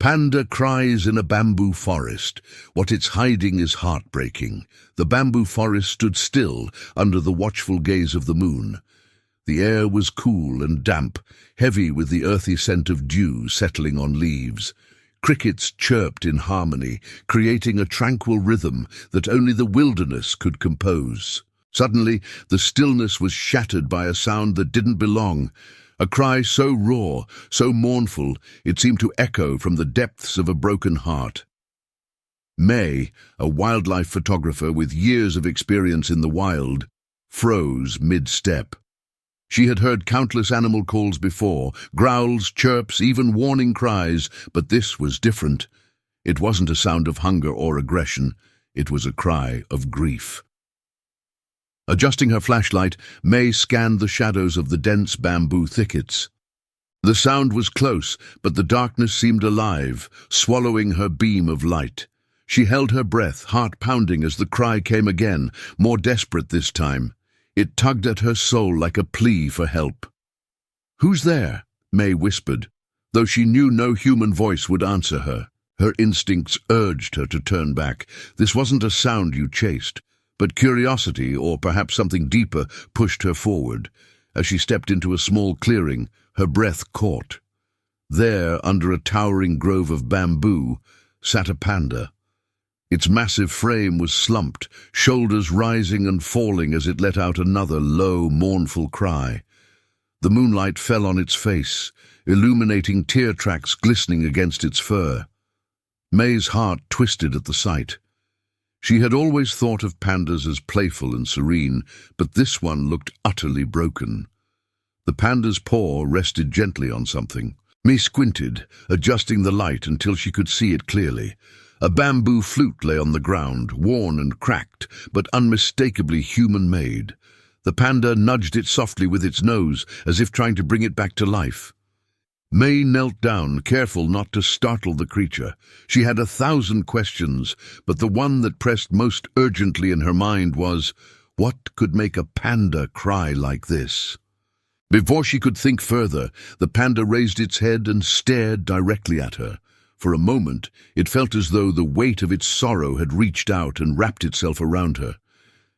Panda cries in a bamboo forest. What it's hiding is heartbreaking. The bamboo forest stood still under the watchful gaze of the moon. The air was cool and damp, heavy with the earthy scent of dew settling on leaves. Crickets chirped in harmony, creating a tranquil rhythm that only the wilderness could compose. Suddenly, the stillness was shattered by a sound that didn't belong. A cry so raw, so mournful, it seemed to echo from the depths of a broken heart. May, a wildlife photographer with years of experience in the wild, froze mid-step. She had heard countless animal calls before, growls, chirps, even warning cries, but this was different. It wasn't a sound of hunger or aggression. It was a cry of grief. Adjusting her flashlight, May scanned the shadows of the dense bamboo thickets. The sound was close, but the darkness seemed alive, swallowing her beam of light. She held her breath, heart pounding as the cry came again, more desperate this time. It tugged at her soul like a plea for help. "Who's there?" May whispered, though she knew no human voice would answer her. Her instincts urged her to turn back. This wasn't a sound you chased. But curiosity, or perhaps something deeper, pushed her forward. As she stepped into a small clearing, her breath caught. There, under a towering grove of bamboo, sat a panda. Its massive frame was slumped, shoulders rising and falling as it let out another low, mournful cry. The moonlight fell on its face, illuminating tear tracks glistening against its fur. May's heart twisted at the sight. She had always thought of pandas as playful and serene, but this one looked utterly broken. The panda's paw rested gently on something. May squinted, adjusting the light until she could see it clearly. A bamboo flute lay on the ground, worn and cracked, but unmistakably human-made. The panda nudged it softly with its nose, as if trying to bring it back to life. May knelt down, careful not to startle the creature. She had 1,000 questions, but the one that pressed most urgently in her mind was, what could make a panda cry like this? Before she could think further, the panda raised its head and stared directly at her. For a moment, it felt as though the weight of its sorrow had reached out and wrapped itself around her.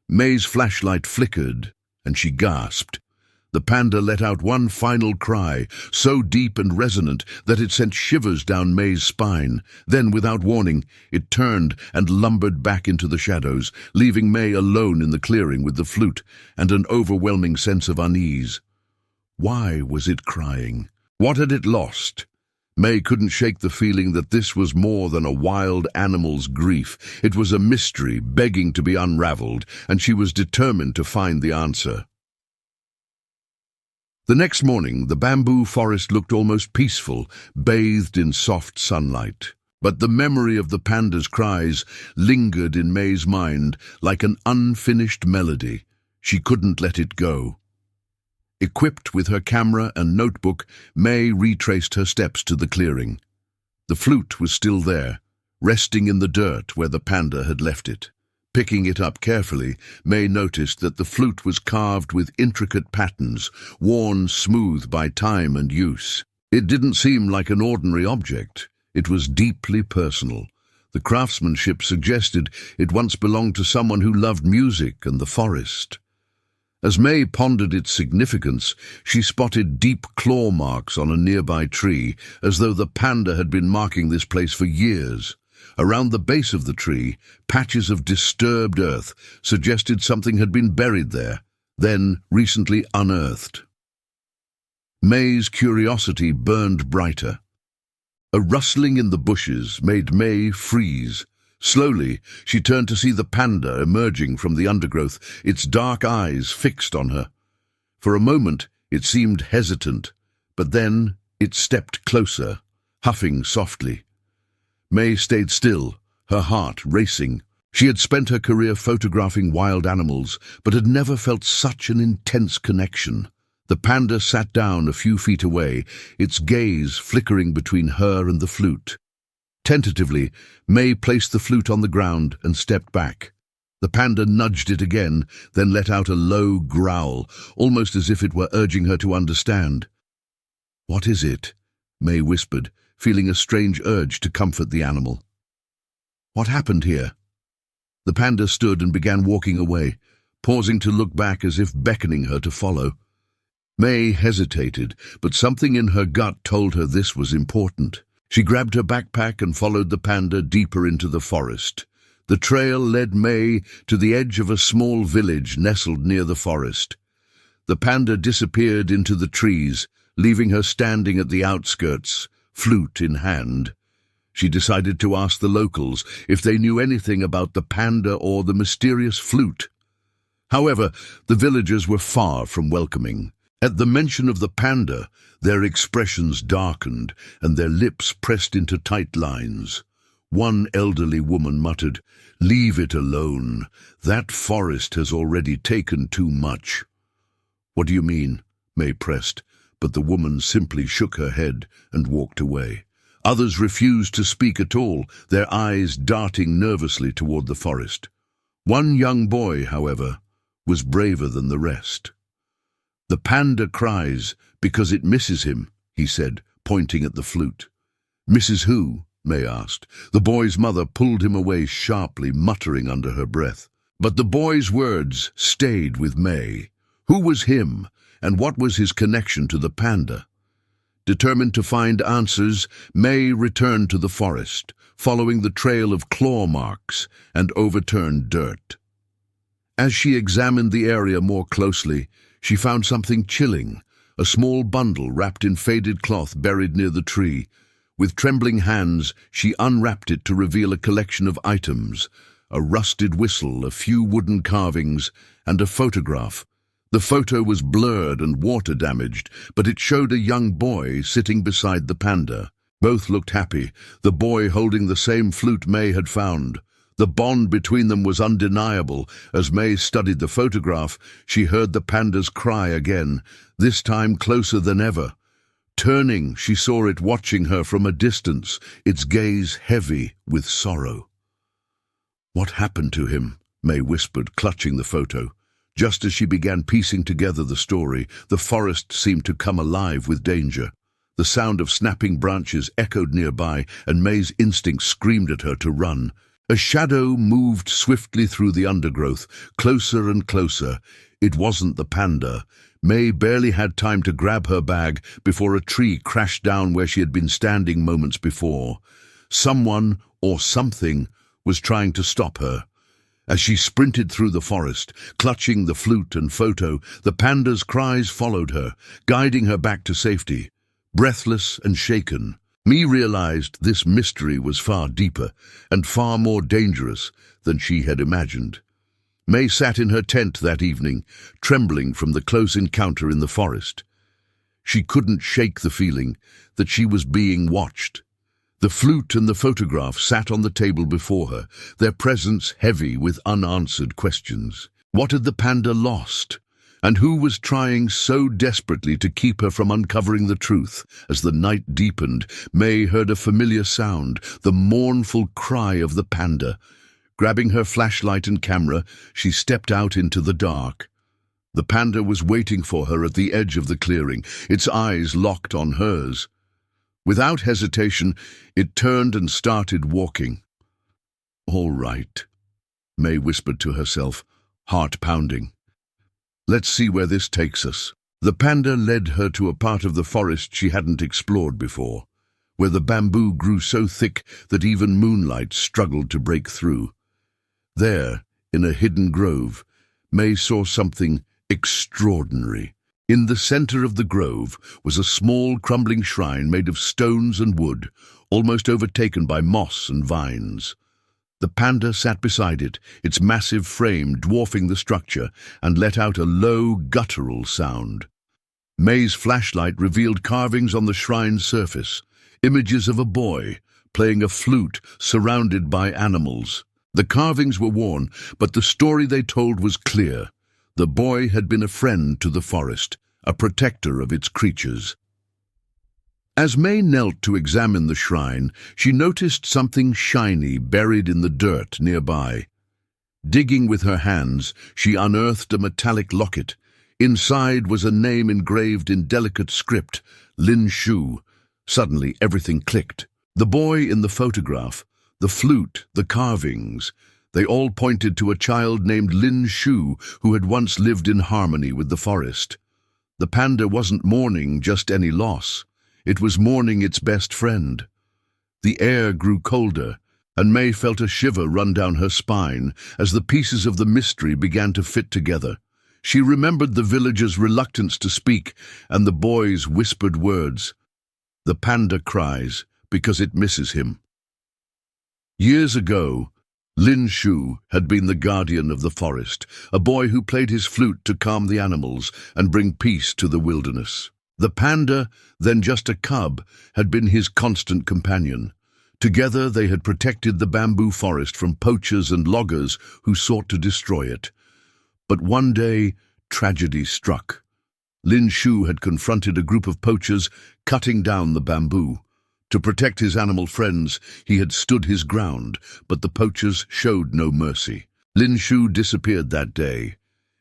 May's flashlight flickered, and she gasped. The panda let out one final cry, so deep and resonant that it sent shivers down May's spine. Then, without warning, it turned and lumbered back into the shadows, leaving May alone in the clearing with the flute and an overwhelming sense of unease. Why was it crying? What had it lost? May couldn't shake the feeling that this was more than a wild animal's grief. It was a mystery begging to be unraveled, and she was determined to find the answer. The next morning, the bamboo forest looked almost peaceful, bathed in soft sunlight. But the memory of the panda's cries lingered in May's mind like an unfinished melody. She couldn't let it go. Equipped with her camera and notebook, May retraced her steps to the clearing. The flute was still there, resting in the dirt where the panda had left it. Picking it up carefully, May noticed that the flute was carved with intricate patterns, worn smooth by time and use. It didn't seem like an ordinary object. It was deeply personal. The craftsmanship suggested it once belonged to someone who loved music and the forest. As May pondered its significance, she spotted deep claw marks on a nearby tree, as though the panda had been marking this place for years. Around the base of the tree, patches of disturbed earth suggested something had been buried there, then recently unearthed. May's curiosity burned brighter. A rustling in the bushes made May freeze. Slowly, she turned to see the panda emerging from the undergrowth, its dark eyes fixed on her. For a moment, it seemed hesitant, but then it stepped closer, huffing softly. May stayed still, her heart racing. She had spent her career photographing wild animals, but had never felt such an intense connection. The panda sat down a few feet away, its gaze flickering between her and the flute. Tentatively, May placed the flute on the ground and stepped back. The panda nudged it again, then let out a low growl, almost as if it were urging her to understand. "What is it?" May whispered, feeling a strange urge to comfort the animal. What happened here? The panda stood and began walking away, pausing to look back as if beckoning her to follow. May hesitated, but something in her gut told her this was important. She grabbed her backpack and followed the panda deeper into the forest. The trail led May to the edge of a small village nestled near the forest. The panda disappeared into the trees, leaving her standing at the outskirts, flute in hand. She decided to ask the locals if they knew anything about the panda or the mysterious flute. However, the villagers were far from welcoming. At the mention of the panda, their expressions darkened and their lips pressed into tight lines. One elderly woman muttered, "Leave it alone. That forest has already taken too much." "What do you mean?" May pressed, but the woman simply shook her head and walked away. Others refused to speak at all, their eyes darting nervously toward the forest. One young boy, however, was braver than the rest. "The panda cries because it misses him," he said, pointing at the flute. "Misses who?" May asked. The boy's mother pulled him away sharply, muttering under her breath. But the boy's words stayed with May. Who was him, and what was his connection to the panda? Determined to find answers, May returned to the forest, following the trail of claw marks and overturned dirt. As she examined the area more closely, she found something chilling, a small bundle wrapped in faded cloth buried near the tree. With trembling hands, she unwrapped it to reveal a collection of items, a rusted whistle, a few wooden carvings, and a photograph. The photo was blurred and water-damaged, but it showed a young boy sitting beside the panda. Both looked happy, the boy holding the same flute May had found. The bond between them was undeniable. As May studied the photograph, she heard the panda's cry again, this time closer than ever. Turning, she saw it watching her from a distance, its gaze heavy with sorrow. "What happened to him?" May whispered, clutching the photo. Just as she began piecing together the story, the forest seemed to come alive with danger. The sound of snapping branches echoed nearby, and May's instinct screamed at her to run. A shadow moved swiftly through the undergrowth, closer and closer. It wasn't the panda. May barely had time to grab her bag before a tree crashed down where she had been standing moments before. Someone, or something, was trying to stop her. As she sprinted through the forest, clutching the flute and photo, the panda's cries followed her, guiding her back to safety. Breathless and shaken, May realized this mystery was far deeper and far more dangerous than she had imagined. May sat in her tent that evening, trembling from the close encounter in the forest. She couldn't shake the feeling that she was being watched. The flute and the photograph sat on the table before her, their presence heavy with unanswered questions. What had the panda lost? And who was trying so desperately to keep her from uncovering the truth? As the night deepened, May heard a familiar sound, the mournful cry of the panda. Grabbing her flashlight and camera, she stepped out into the dark. The panda was waiting for her at the edge of the clearing, its eyes locked on hers. Without hesitation, it turned and started walking. "All right," May whispered to herself, heart pounding. "Let's see where this takes us." The panda led her to a part of the forest she hadn't explored before, where the bamboo grew so thick that even moonlight struggled to break through. There, in a hidden grove, May saw something extraordinary. In the center of the grove was a small, crumbling shrine made of stones and wood, almost overtaken by moss and vines. The panda sat beside it, its massive frame dwarfing the structure, and let out a low, guttural sound. May's flashlight revealed carvings on the shrine's surface, images of a boy playing a flute surrounded by animals. The carvings were worn, but the story they told was clear. The boy had been a friend to the forest, a protector of its creatures. As May knelt to examine the shrine, she noticed something shiny buried in the dirt nearby. Digging with her hands, she unearthed a metallic locket. Inside was a name engraved in delicate script, Lin Shu, Suddenly, everything clicked. The boy in the photograph, the flute, the carvings, they all pointed to a child named Lin Shu who had once lived in harmony with the forest. The panda wasn't mourning just any loss. It was mourning its best friend. The air grew colder, and May felt a shiver run down her spine as the pieces of the mystery began to fit together. She remembered the villagers' reluctance to speak and the boy's whispered words. The panda cries because it misses him. Years ago, Lin Shu had been the guardian of the forest, a boy who played his flute to calm the animals and bring peace to the wilderness. The panda, then just a cub, had been his constant companion. Together they had protected the bamboo forest from poachers and loggers who sought to destroy it. But one day, tragedy struck. Lin Shu had confronted a group of poachers cutting down the bamboo. To protect his animal friends, he had stood his ground, but the poachers showed no mercy. Lin Shu disappeared that day,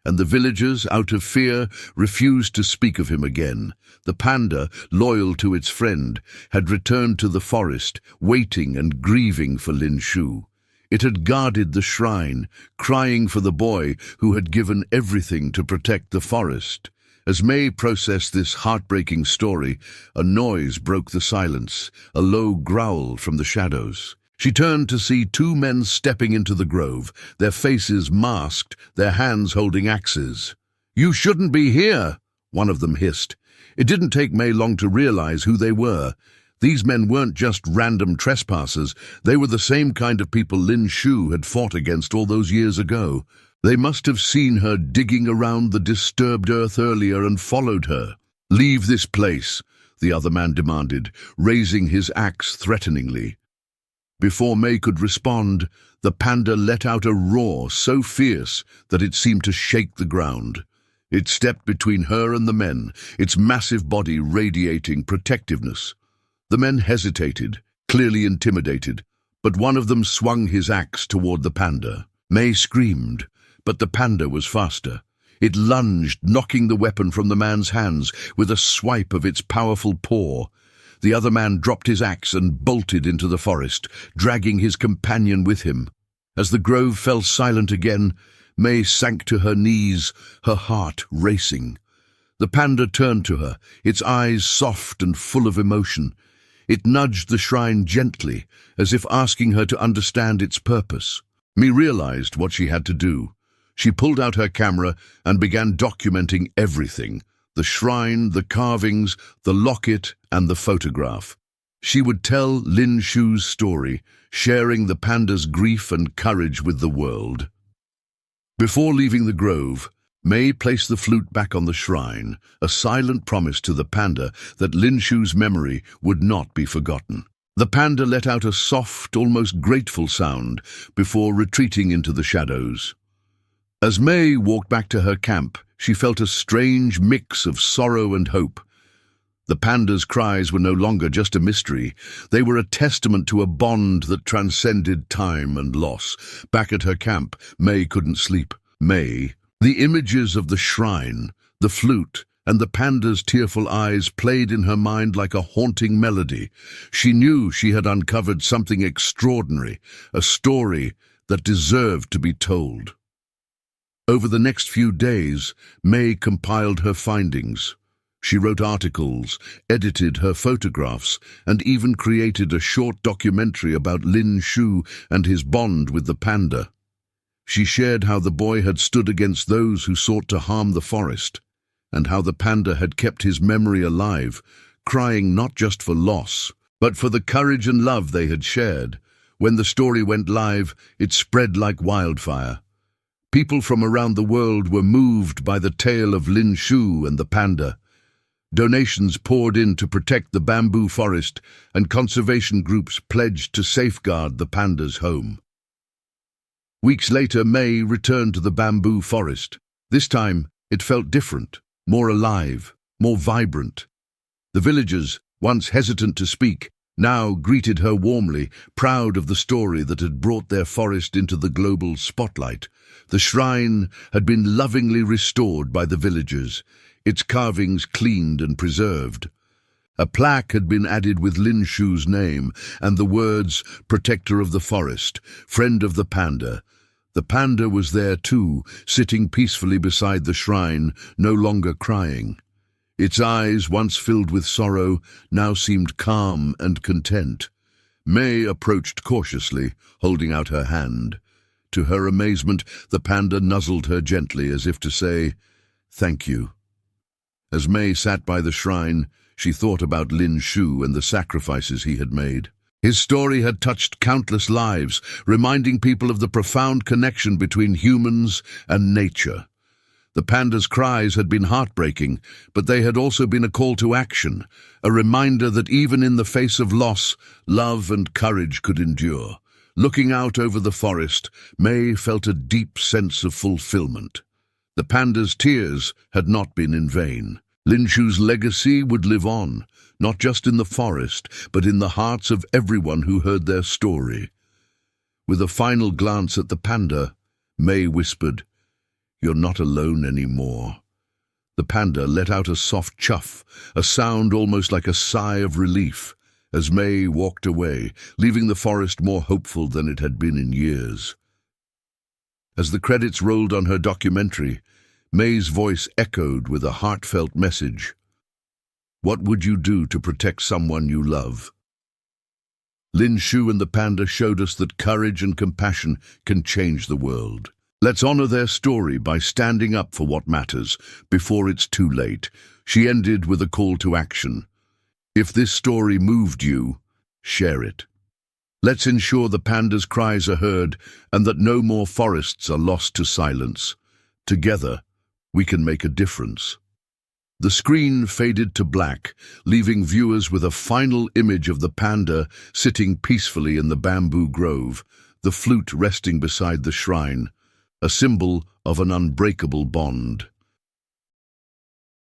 and the villagers, out of fear, refused to speak of him again. The panda, loyal to its friend, had returned to the forest, waiting and grieving for Lin Shu. It had guarded the shrine, crying for the boy who had given everything to protect the forest. As May processed this heartbreaking story, a noise broke the silence, a low growl from the shadows. She turned to see two men stepping into the grove, their faces masked, their hands holding axes. "You shouldn't be here," one of them hissed. It didn't take May long to realize who they were. These men weren't just random trespassers, they were the same kind of people Lin Shu had fought against all those years ago. They must have seen her digging around the disturbed earth earlier and followed her. "Leave this place," the other man demanded, raising his axe threateningly. Before May could respond, the panda let out a roar so fierce that it seemed to shake the ground. It stepped between her and the men, its massive body radiating protectiveness. The men hesitated, clearly intimidated, but one of them swung his axe toward the panda. May screamed, but the panda was faster. It lunged, knocking the weapon from the man's hands with a swipe of its powerful paw. The other man dropped his axe and bolted into the forest, dragging his companion with him. As the grove fell silent again, May sank to her knees, her heart racing. The panda turned to her, its eyes soft and full of emotion. It nudged the shrine gently, as if asking her to understand its purpose. May realized what she had to do. She pulled out her camera and began documenting everything: the shrine, the carvings, the locket, and the photograph. She would tell Lin Shu's story, sharing the panda's grief and courage with the world. Before leaving the grove, May placed the flute back on the shrine, a silent promise to the panda that Lin Shu's memory would not be forgotten. The panda let out a soft, almost grateful sound before retreating into the shadows. As May walked back to her camp, she felt a strange mix of sorrow and hope. The panda's cries were no longer just a mystery. They were a testament to a bond that transcended time and loss. Back at her camp, May couldn't sleep. The images of the shrine, the flute, and the panda's tearful eyes played in her mind like a haunting melody. She knew she had uncovered something extraordinary, a story that deserved to be told. Over the next few days, May compiled her findings. She wrote articles, edited her photographs, and even created a short documentary about Lin Shu and his bond with the panda. She shared how the boy had stood against those who sought to harm the forest, and how the panda had kept his memory alive, crying not just for loss, but for the courage and love they had shared. When the story went live, it spread like wildfire. People from around the world were moved by the tale of Lin Shu and the panda. Donations poured in to protect the bamboo forest, and conservation groups pledged to safeguard the panda's home. Weeks later, May returned to the bamboo forest. This time, it felt different, more alive, more vibrant. The villagers, once hesitant to speak, now greeted her warmly, proud of the story that had brought their forest into the global spotlight. The shrine had been lovingly restored by the villagers, its carvings cleaned and preserved. A plaque had been added with Lin Shu's name and the words, "Protector of the Forest, Friend of the Panda." The panda was there too, sitting peacefully beside the shrine, no longer crying. Its eyes, once filled with sorrow, now seemed calm and content. May approached cautiously, holding out her hand. To her amazement, the panda nuzzled her gently as if to say, "Thank you." As May sat by the shrine, she thought about Lin Shu and the sacrifices he had made. His story had touched countless lives, reminding people of the profound connection between humans and nature. The panda's cries had been heartbreaking, but they had also been a call to action, a reminder that even in the face of loss, love and courage could endure. Looking out over the forest, May felt a deep sense of fulfillment. The panda's tears had not been in vain. Lin Shu's legacy would live on, not just in the forest, but in the hearts of everyone who heard their story. With a final glance at the panda, May whispered, "You're not alone anymore." The panda let out a soft chuff, a sound almost like a sigh of relief, as May walked away, leaving the forest more hopeful than it had been in years. As the credits rolled on her documentary, May's voice echoed with a heartfelt message. What would you do to protect someone you love? Lin Shu and the panda showed us that courage and compassion can change the world. Let's honor their story by standing up for what matters before it's too late. She ended with a call to action. If this story moved you, share it. Let's ensure the panda's cries are heard and that no more forests are lost to silence. Together, we can make a difference. The screen faded to black, leaving viewers with a final image of the panda sitting peacefully in the bamboo grove, the flute resting beside the shrine, a symbol of an unbreakable bond.